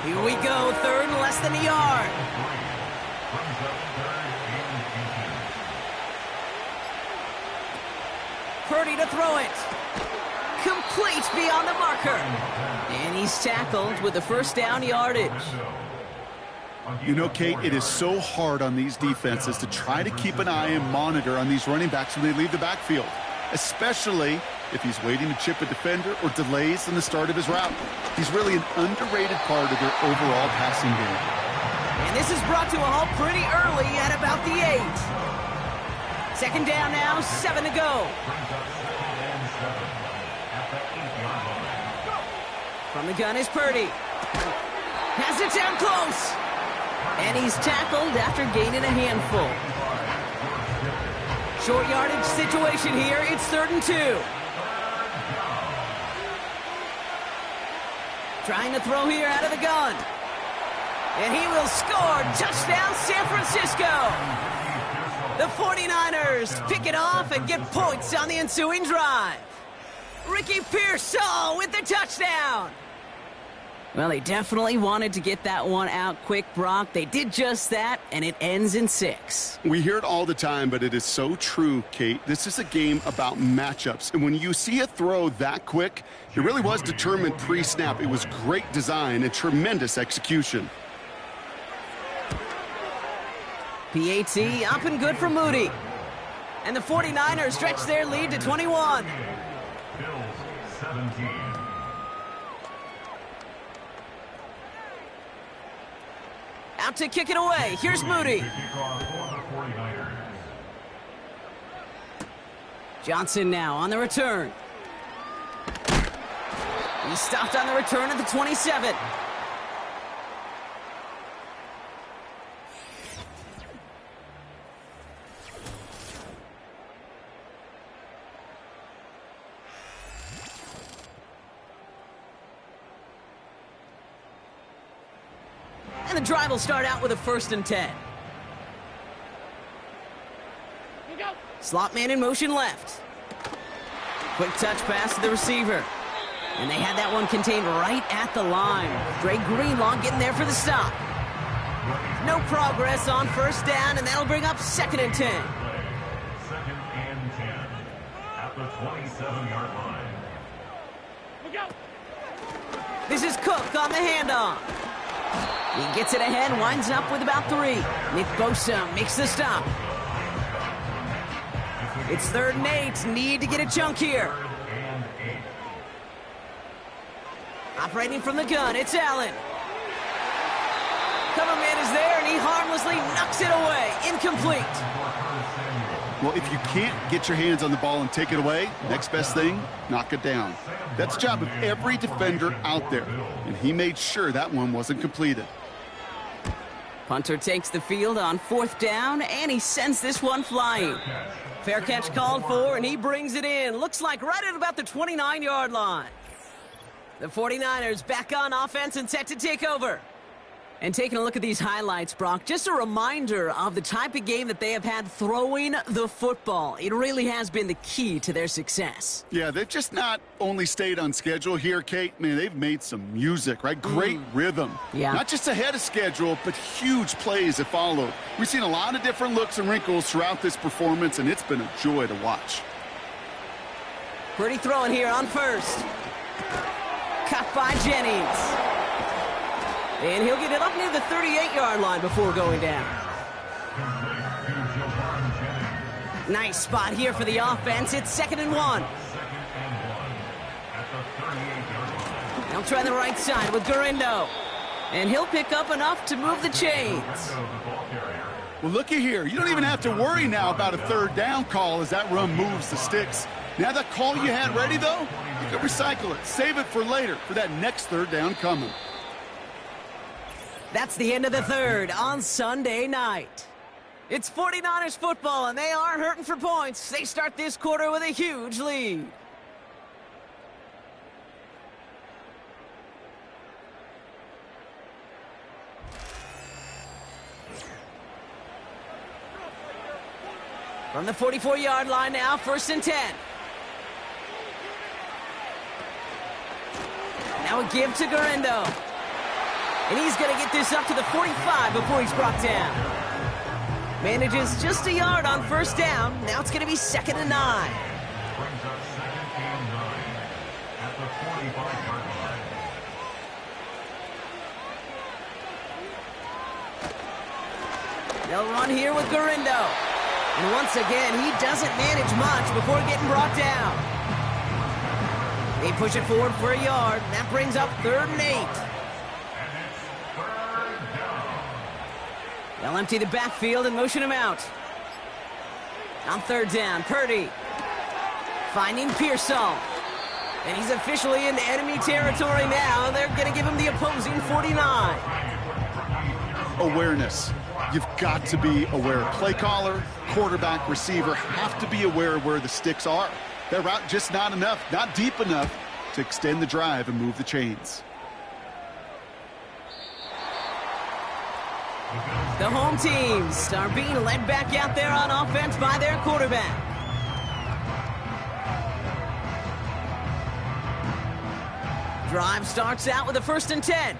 Here we go. 3rd and less than a yard. Purdy to throw it. Complete beyond the marker. And he's tackled with the first down yardage. You know, Kate, it is so hard on these defenses to try to keep an eye and monitor on these running backs when they leave the backfield, especially if he's waiting to chip a defender or delays in the start of his route. He's really an underrated part of their overall passing game. And this is brought to a halt pretty early at about the 8. Second down now, 7 to go. From the gun is Purdy. Has it down close. And he's tackled after gaining a handful. Short yardage situation here. It's 3rd and 2. Trying to throw here out of the gun. And he will score. Touchdown, San Francisco. The 49ers pick it off and get points on the ensuing drive. Ricky Pearsall with the touchdown. Well, they definitely wanted to get that one out quick, Brock. They did just that, and it ends in 6. We hear it all the time, but it is so true, Kate. This is a game about matchups. And when you see a throw that quick, it really was determined pre-snap. It was great design and tremendous execution. PAT up and good for Moody. And the 49ers stretch their lead to 21. Bills 17. Out to kick it away. Here's Moody. Johnson now on the return. He stopped on the return at the 27. And the drive will start out with a 1st and 10. Slot man in motion left. Quick touch pass to the receiver. And they had that one contained right at the line. Dre Greenlaw getting there for the stop. No progress on 1st down, and that'll bring up 2nd and 10. 2nd and 10 at the 27-yard line. This is Cook on the handoff. He gets it ahead, winds up with about 3. Nick Bosa makes the stop. It's 3rd and 8. Need to get a chunk here. Operating from the gun, it's Allen. Cover man is there, and he harmlessly knocks it away. Incomplete. Well, if you can't get your hands on the ball and take it away, next best thing, knock it down. That's the job of every defender out there, and he made sure that one wasn't completed. Punter takes the field on 4th down, and he sends this one flying. Fair catch called for, and he brings it in. Looks like right at about the 29-yard line. The 49ers back on offense and set to take over. And taking a look at these highlights, Brock, just a reminder of the type of game that they have had throwing the football. It really has been the key to their success. Yeah, they've just not only stayed on schedule here, Kate. Man, they've made some music, right? Great rhythm. Yeah. Not just ahead of schedule, but huge plays that followed. We've seen a lot of different looks and wrinkles throughout this performance, and it's been a joy to watch. Pretty throwing here on 1st. Cut by Jennings. And he'll get it up near the 38-yard line before going down. Nice spot here for the offense. It's 2nd and 1. They'll try the right side with Gurindo. And he'll pick up enough to move the chains. Well, looky here. You don't even have to worry now about a 3rd down call as that run moves the sticks. Now that call you had ready, though, you can recycle it. Save it for later for that next 3rd down coming. That's the end of the 3rd on Sunday night. It's 49ers football, and they are hurting for points. They start this quarter with a huge lead. From the 44-yard line now, 1st and 10. Now a give to Gurindo. And he's going to get this up to the 45 before he's brought down. Manages just a yard on 1st down. Now it's going to be 2nd and 9. brings up 2nd and 9 at the 45-yard line. They'll run here with Gurindo. And once again, he doesn't manage much before getting brought down. They push it forward for a yard. That brings up 3rd and 8. And it's 3rd down. They'll empty the backfield and motion him out. On 3rd down, Purdy finding Pearsall. And he's officially in enemy territory now. They're going to give him the opposing 49. Awareness. You've got to be aware. Play caller, quarterback, receiver have to be aware of where the sticks are. Their route just not enough, not deep enough to extend the drive and move the chains. The home teams are being led back out there on offense by their quarterback. Drive starts out with a 1st and 10.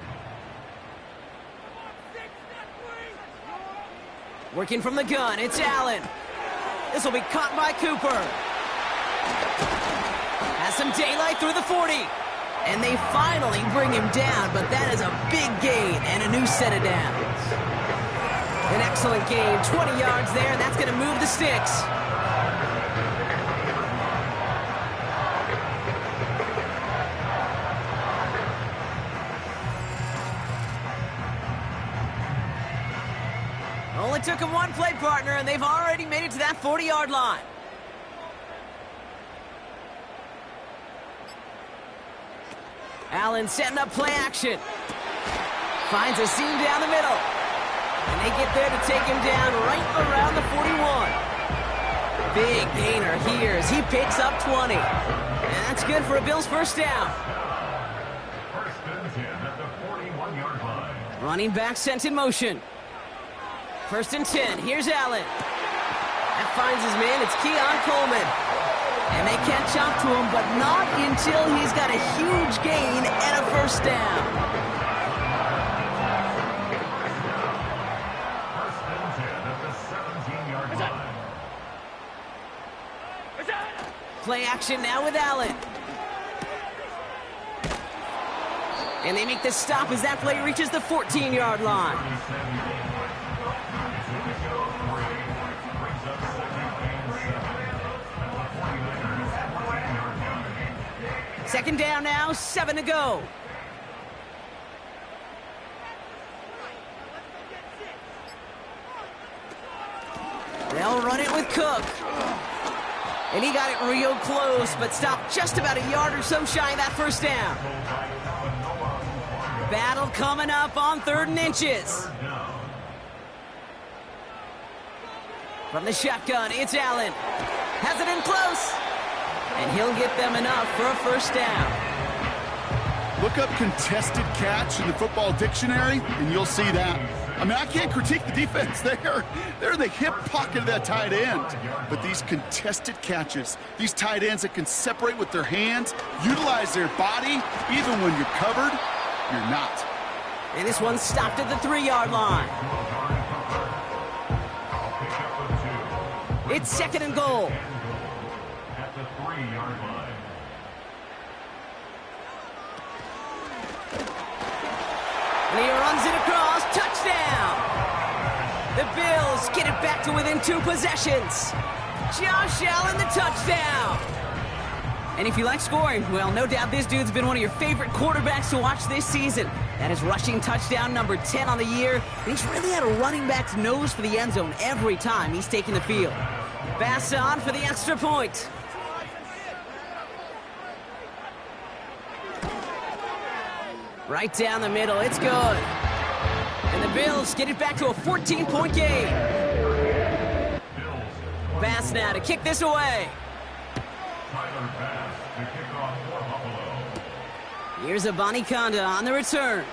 Working from the gun, it's Allen. This will be caught by Cooper. Has some daylight through the 40. And they finally bring him down, but that is a big gain and a new set of downs. An excellent gain, 20 yards there, and that's going to move the sticks. Only took him one play, partner, and they've already made it to that 40-yard line. Allen setting up play action. Finds a seam down the middle. And they get there to take him down right around the 41. Big gainer here as he picks up 20. And that's good for a Bills 1st down. 1st and 10 at the 41-yard line. Running back sent in motion. 1st and 10. Here's Allen. That finds his man. It's Keon Coleman. And they catch up to him, but not until he's got a huge gain and a 1st down. 1st and 10 at the 17-yard line. Play action now with Allen. And they make the stop as that play reaches the 14-yard line. Second down now, 7 to go. They'll run it with Cook. And he got it real close, but stopped just about a yard or so shy of that 1st down. Battle coming up on 3rd and inches. From the shotgun, it's Allen. Has it in close. And he'll get them enough for a 1st down. Look up contested catch in the football dictionary, and you'll see that. I mean, I can't critique the defense. They're in the hip pocket of that tight end. But these contested catches, these tight ends that can separate with their hands, utilize their body, even when you're covered, you're not. And this one stopped at the 3-yard line. It's 2nd and goal. At the 3-yard line. And he runs it across. Touchdown! The Bills get it back to within 2 possessions. Josh Allen, the touchdown! And if you like scoring, well, no doubt this dude's been one of your favorite quarterbacks to watch this season. That is rushing touchdown number 10 on the year. And he's really had a running back's nose for the end zone every time he's taken the field. Pass on for the extra point. Right down the middle, it's good. And the Bills get it back to a 14-point game. Pass now to kick this away. Tyler Bass to kick off for Buffalo. Here's Abanikanda on the return.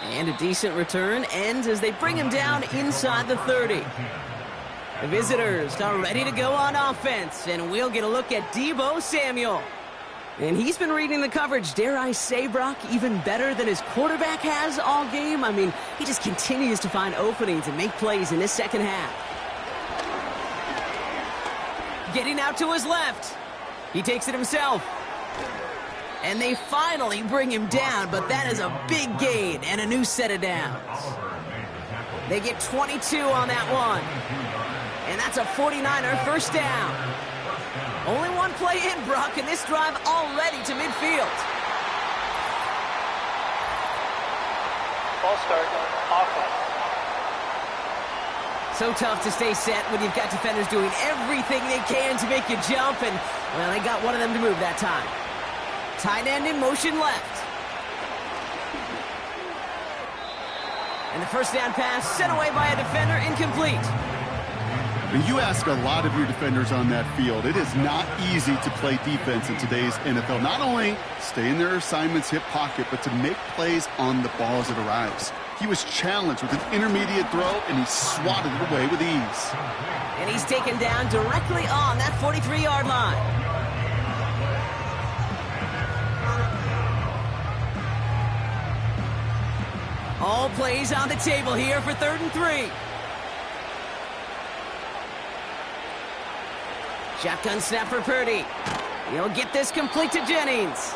And a decent return ends as they bring him down inside the 30. The visitors are ready to go on offense, and we'll get a look at Deebo Samuel. And he's been reading the coverage, dare I say, Brock, even better than his quarterback has all game. I mean, he just continues to find openings and make plays in this second half. getting out to his left. He takes it himself. And they finally bring him down, but that is a big gain and a new set of downs. They get 22 on that one. And that's a 49er first down. Only one play in, Brock, and this drive already to midfield. Ball start, offense. So tough to stay set when you've got defenders doing everything they can to make you jump, and, well, they got one of them to move that time. Tight end in motion left. And the first down pass sent away by a defender, incomplete. When you ask a lot of your defenders on that field, it is not easy to play defense in today's NFL. Not only stay in their assignment's hip pocket, but to make plays on the ball as it arrives. He was challenged with an intermediate throw, and he swatted it away with ease. And he's taken down directly on that 43-yard line. All plays on the table here for 3rd and 3. Shotgun snap for Purdy. He'll get this complete to Jennings.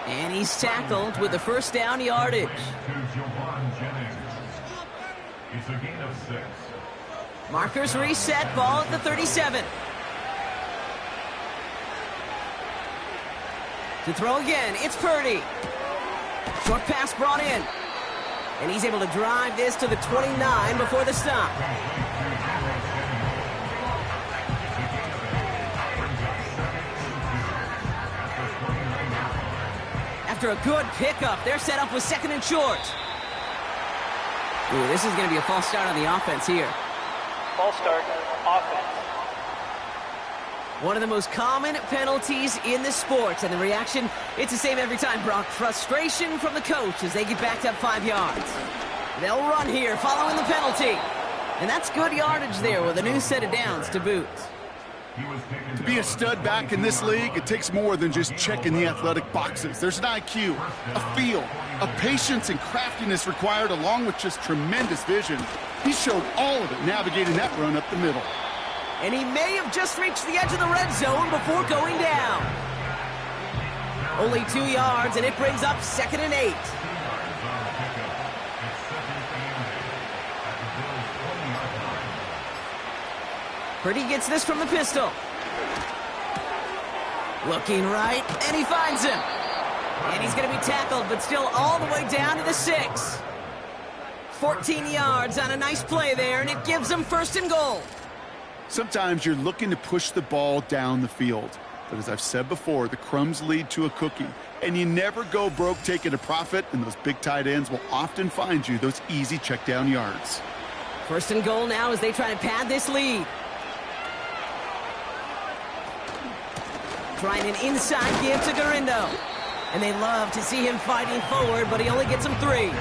And he's tackled with the first down yardage. It's a gain of 6. Markers reset, ball at the 37. To throw again, it's Purdy. Short pass brought in. And he's able to drive this to the 29 before the stop. After a good pickup, they're set up with 2nd and short. Ooh, this is going to be a false start on the offense here. Ball start, offense. One of the most common penalties in the sports, and the reaction, it's the same every time, Brock. Frustration from the coach as they get backed up 5 yards. They'll run here following the penalty. And that's good yardage there with a new set of downs to boot. To be a stud back in this league, it takes more than just checking the athletic boxes. There's an IQ, a feel, a patience and craftiness required, along with just tremendous vision. He showed all of it navigating that run up the middle. And he may have just reached the edge of the red zone before going down. Only 2 yards, and it brings up 2nd and 8. Purdy gets this from the pistol. Looking right, and he finds him. And he's going to be tackled, but still all the way down to the 6. 14 yards on a nice play there, and it gives them 1st and goal. Sometimes you're looking to push the ball down the field. But as I've said before, the crumbs lead to a cookie. And you never go broke taking a profit, and those big tight ends will often find you those easy check down yards. 1st and goal now as they try to pad this lead. Trying an inside give to Garindo. And they love to see him fighting forward, but he only gets them 3.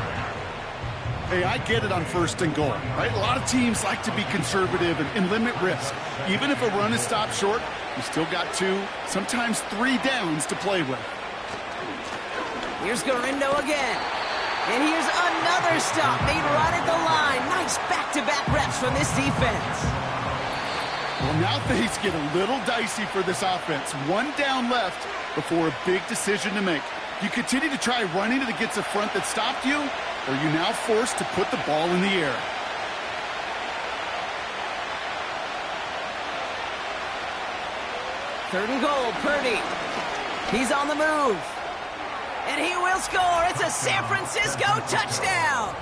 Hey, I get it on 1st and goal, right? A lot of teams like to be conservative and limit risk. Even if a run is stopped short, you still got 2, sometimes 3 downs to play with. Here's Garindo again. And here's another stop made right at the line. Nice back-to-back reps from this defense. Well, now things get a little dicey for this offense. 1 down left before a big decision to make. You continue to try running it against a front that stopped you, or are you now forced to put the ball in the air? Third and goal, Purdy. He's on the move. And he will score. It's a San Francisco touchdown.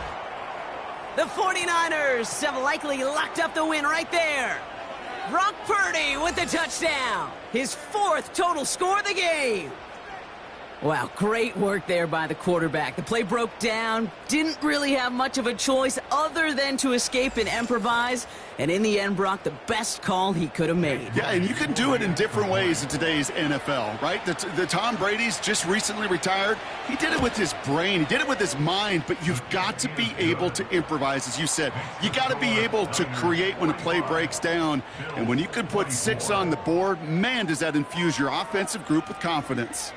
The 49ers have likely locked up the win right there. Brock Purdy with the touchdown. His 4th total score of the game. Wow, great work there by the quarterback. The play broke down, didn't really have much of a choice other than to escape and improvise, and in the end, Brock, the best call he could have made. Yeah, and you can do it in different ways in today's NFL, right? The Tom Brady's just recently retired. He did it with his brain. He did it with his mind, but you've got to be able to improvise, as you said. You got to be able to create when a play breaks down, and when you can put 6 on the board, man, does that infuse your offensive group with confidence.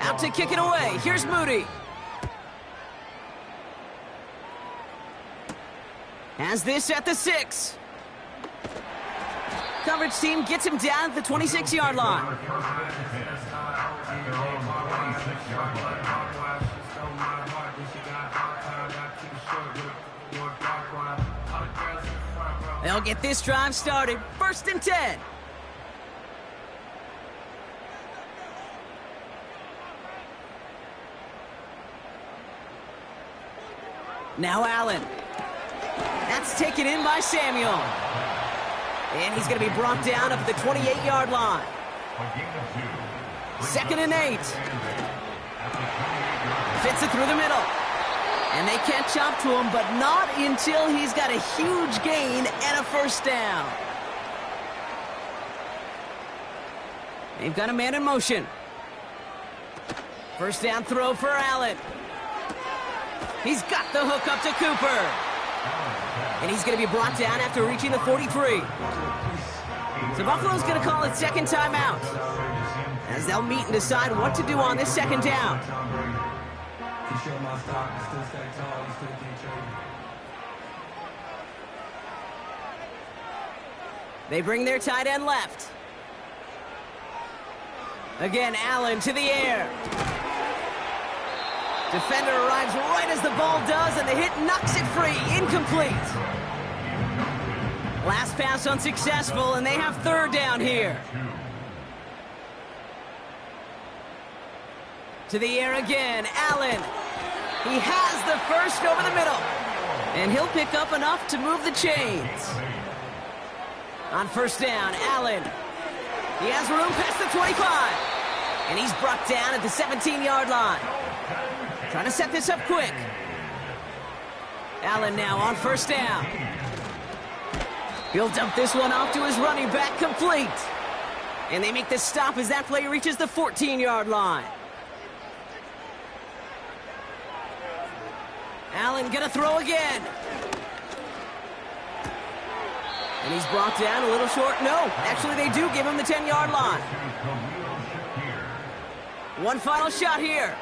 Out to kick it away. Here's Moody. Has this at the 6. coverage team gets him down at the 26-yard line. They'll get this drive started. 1st and 10. Now Allen. That's taken in by Samuel. And he's going to be brought down up at the 28-yard line. 2nd and 8. Fits it through the middle. And they catch up to him, but not until he's got a huge gain and a 1st down. They've got a man in motion. 1st down throw for Allen. He's got the hook up to Cooper. And he's going to be brought down after reaching the 43. So Buffalo's going to call it 2nd timeout, as they'll meet and decide what to do on this 2nd down. They bring their tight end left. Again, Allen to the air. Defender arrives right as the ball does, and the hit knocks it free. Incomplete. Last pass unsuccessful, and they have 3rd down here. To the air again, Allen. He has the 1st over the middle, and he'll pick up enough to move the chains. On 1st down, Allen. He has room past the 25, and he's brought down at the 17-yard line. Trying to set this up quick. Allen now on 1st down. He'll dump this one off to his running back, complete. And they make the stop as that play reaches the 14-yard line. Allen gonna throw again. And he's brought down a little short. No, actually they do give him the 10-yard line. One final shot here.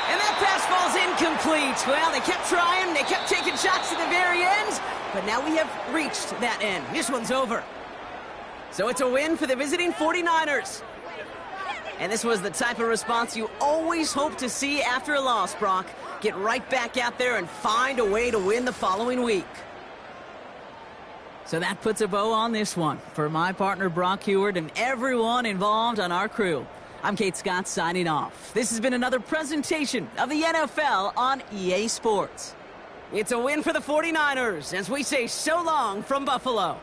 And that pass falls incomplete. Well, they kept trying. They kept taking shots to the very end. But now we have reached that end. This one's over. So it's a win for the visiting 49ers. And this was the type of response you always hope to see after a loss, Brock. Get right back out there and find a way to win the following week. So that puts a bow on this one. For my partner, Brock Huard, and everyone involved on our crew, I'm Kate Scott signing off. This has been another presentation of the NFL on EA Sports. It's a win for the 49ers as we say so long from Buffalo.